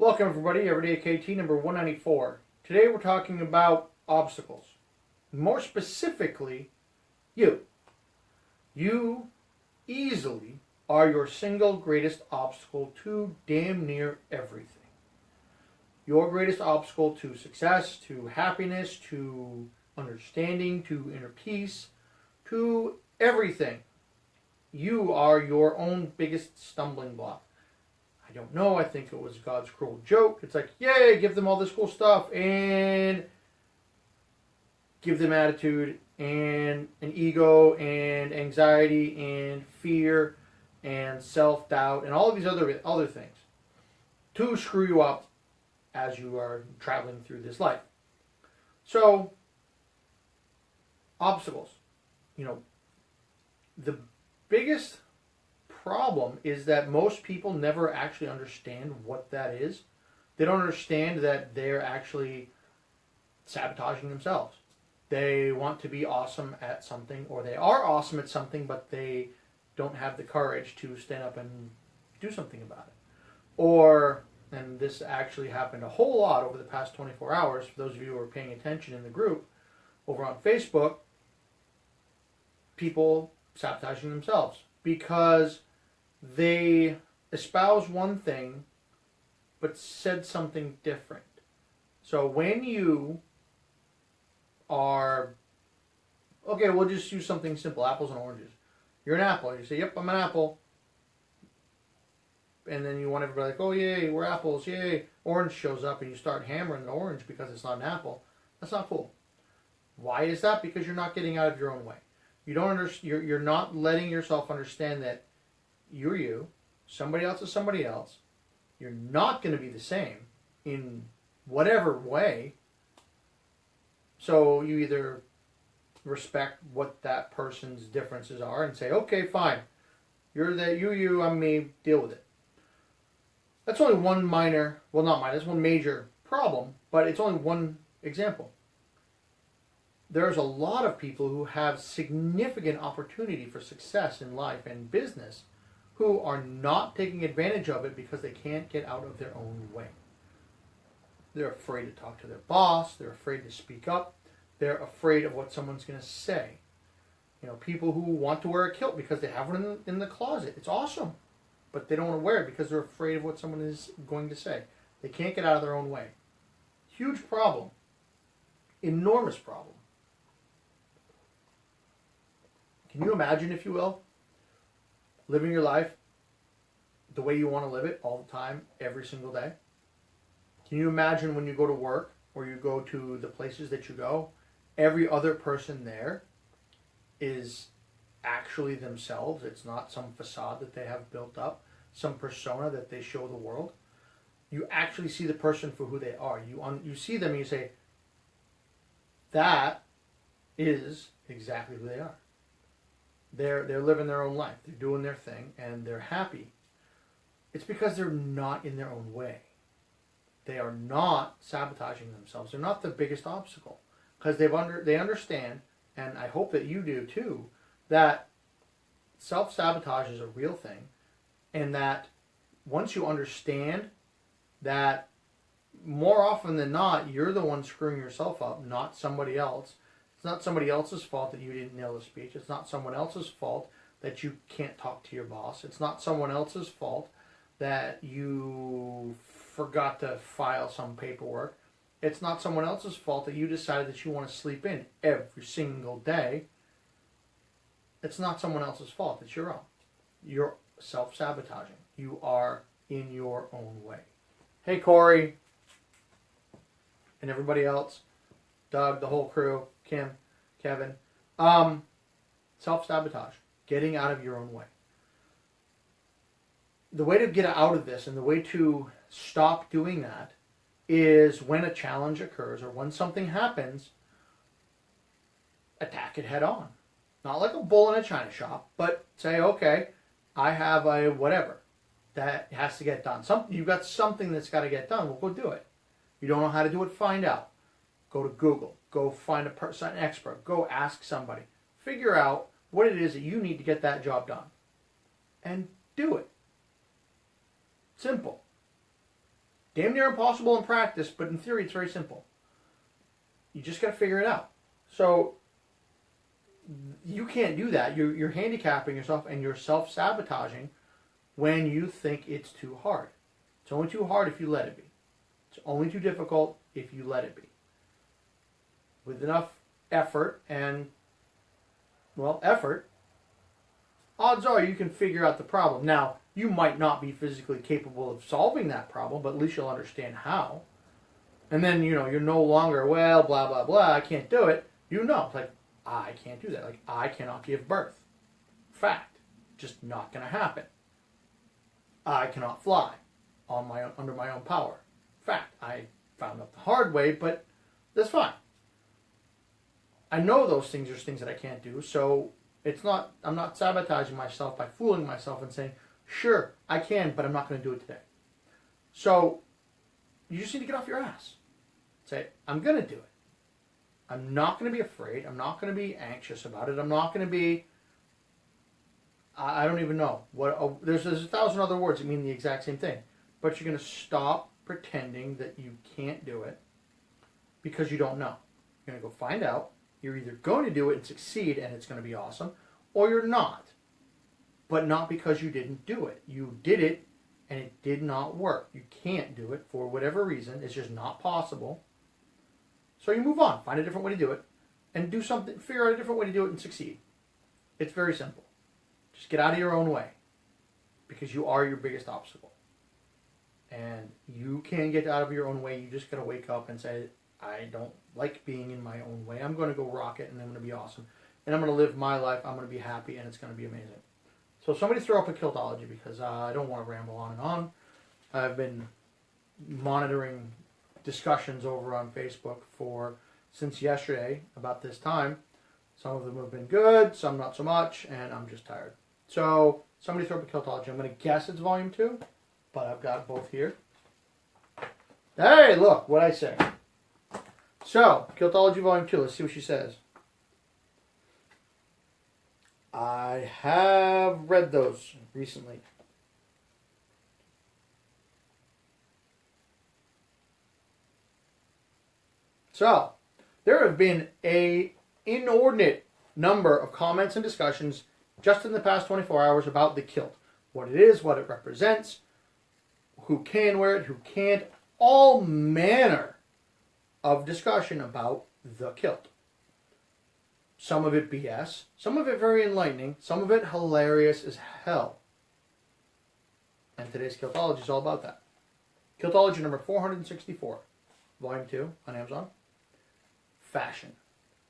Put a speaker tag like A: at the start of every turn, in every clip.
A: Welcome everybody, everydaykt number 194. Today we're talking about obstacles. More specifically, you. You easily are your single greatest obstacle to damn near everything. Your greatest obstacle to success, to happiness, to understanding, to inner peace, to everything. You are your own biggest stumbling block. I don't know, I think it was God's cruel joke. It's like, yay, give them all this cool stuff and give them attitude and an ego and anxiety and fear and self-doubt and all of these other things to screw you up as you are traveling through this life. So, obstacles. The biggest problem is that most people never actually understand what that is. They don't understand that they're actually sabotaging themselves. They want to be awesome at something, or they are awesome at something, but they don't have the courage to stand up and do something about it. Or, and this actually happened a whole lot over the past 24 hours, for those of you who are paying attention in the group over on Facebook, people sabotaging themselves because they espouse one thing but said something different. So when you are, okay, we'll just use something simple, apples and oranges. You're an apple. You say, yep, I'm an apple. And then you want everybody like, oh, yay, we're apples, yay. Orange shows up and you start hammering the orange because it's not an apple. That's not cool. Why is that? Because you're not getting out of your own way. You're not letting yourself understand that you're you, somebody else is somebody else. You're not going to be the same in whatever way. So you either respect what that person's differences are and say, okay, fine. You're that you, I'm me, deal with it. That's only one minor, well not minor, that's one major problem, but it's only one example. There's a lot of people who have significant opportunity for success in life and business who are not taking advantage of it because they can't get out of their own way. They're afraid to talk to their boss. They're afraid to speak up. They're afraid of what someone's going to say. People who want to wear a kilt because they have one in the closet. It's awesome. But they don't want to wear it because they're afraid of what someone is going to say. They can't get out of their own way. Huge problem. Enormous problem. Can you imagine, if you will, living your life the way you want to live it all the time, every single day? Can you imagine when you go to work or you go to the places that you go, every other person there is actually themselves? It's not some facade that they have built up, some persona that they show the world. You actually see the person for who they are. You see them and you say, that is exactly who they are. They're living their own life. They're doing their thing, and they're happy. It's because they're not in their own way. They are not sabotaging themselves. They're not the biggest obstacle because they understand, and I hope that you do too, that self-sabotage is a real thing, and that once you understand that more often than not, you're the one screwing yourself up, not somebody else. It's not somebody else's fault that you didn't nail the speech. It's not someone else's fault that you can't talk to your boss. It's not someone else's fault that you forgot to file some paperwork. It's not someone else's fault that you decided that you want to sleep in every single day. It's not someone else's fault. It's your own. You're self-sabotaging. You are in your own way. Hey, Corey, and everybody else, Doug, the whole crew, Kim, Kevin, self-sabotage, getting out of your own way. The way to get out of this and the way to stop doing that is when a challenge occurs or when something happens, attack it head on. Not like a bull in a china shop, but say, okay, I have a whatever that has to get done. You've got something that's got to get done. Well, go do it. You don't know how to do it, find out. Go to Google. Go find an expert. Go ask somebody. Figure out what it is that you need to get that job done. And do it. Simple. damn near impossible in practice, but in theory it's very simple. You just got to figure it out. So you can't do that. You're handicapping yourself and you're self-sabotaging when you think it's too hard. It's only too hard if you let it be. It's only too difficult if you let it be. With enough effort and, well, effort, odds are you can figure out the problem. Now, you might not be physically capable of solving that problem, but at least you'll understand how. And then, you're no longer, well, blah, blah, blah, I can't do it. Like, I can't do that. Like, I cannot give birth. Fact. Just not going to happen. I cannot fly under my own power. Fact. I found out the hard way, but that's fine. I know those things are things that I can't do, so I'm not sabotaging myself by fooling myself and saying, sure, I can, but I'm not going to do it today. So you just need to get off your ass. Say, I'm going to do it. I'm not going to be afraid. I'm not going to be anxious about it. I'm not going to be, I don't even know. There's 1,000 other words that mean the exact same thing. But you're going to stop pretending that you can't do it because you don't know. You're going to go find out. You're either going to do it and succeed and it's going to be awesome, or you're not. But not because you didn't do it. You did it and it did not work. You can't do it for whatever reason. It's just not possible. So you move on. Find a different way to do it and do something. Figure out a different way to do it and succeed. It's very simple. Just get out of your own way because you are your biggest obstacle. And you can get out of your own way. You just got to wake up and say, I don't like being in my own way. I'm going to go rock it and I'm going to be awesome. And I'm going to live my life. I'm going to be happy and it's going to be amazing. So somebody throw up a Kiltology because I don't want to ramble on and on. I've been monitoring discussions over on Facebook since yesterday about this time. Some of them have been good, some not so much, and I'm just tired. So somebody throw up a Kiltology. I'm going to guess it's volume 2, but I've got both here. Hey, look what I say. So, Kiltology volume 2. Let's see what she says. I have read those recently. So, there have been an inordinate number of comments and discussions just in the past 24 hours about the kilt. What it is, what it represents, who can wear it, who can't, all manner of discussion about the kilt. Some of it BS, some of it very enlightening, some of it hilarious as hell. And today's Kiltology is all about that. Kiltology number 464, volume 2 on Amazon. Fashion.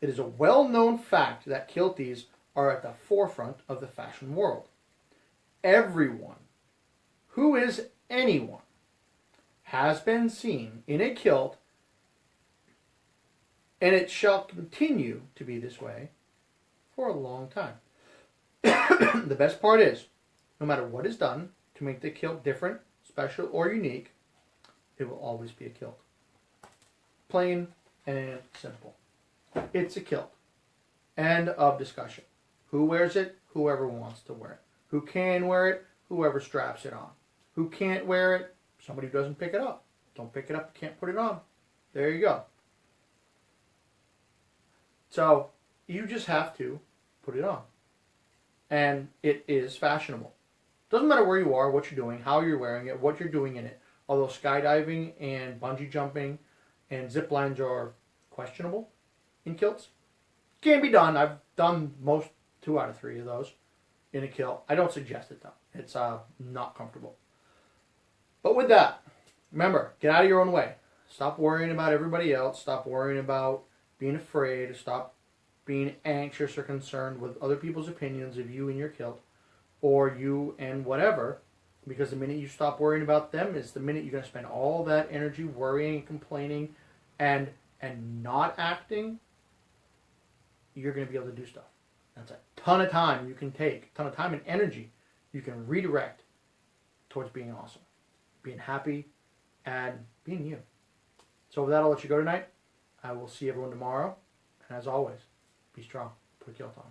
A: It is a well-known fact that kilties are at the forefront of the fashion world. Everyone, who is anyone, has been seen in a kilt, and it shall continue to be this way for a long time. The best part is, no matter what is done to make the kilt different, special, or unique, it will always be a kilt. Plain and simple. It's a kilt. End of discussion. Who wears it? Whoever wants to wear it. Who can wear it? Whoever straps it on. Who can't wear it? Somebody who doesn't pick it up. Don't pick it up, you can't put it on. There you go. So, you just have to put it on. And it is fashionable. Doesn't matter where you are, what you're doing, how you're wearing it, what you're doing in it. Although skydiving and bungee jumping and zip lines are questionable in kilts. Can be done. I've done 2 out of 3 of those in a kilt. I don't suggest it though. It's not comfortable. But with that, remember, get out of your own way. Stop worrying about everybody else. Stop worrying about being afraid. Stop being anxious or concerned with other people's opinions of you and your kilt, or you and whatever. Because the minute you stop worrying about them is the minute you're going to spend all that energy worrying and complaining and not acting. You're going to be able to do stuff. That's a ton of time you can take, a ton of time and energy you can redirect towards being awesome, being happy, and being you. So with that, I'll let you go tonight. I will see everyone tomorrow. And as always, be strong. Put a kilt on.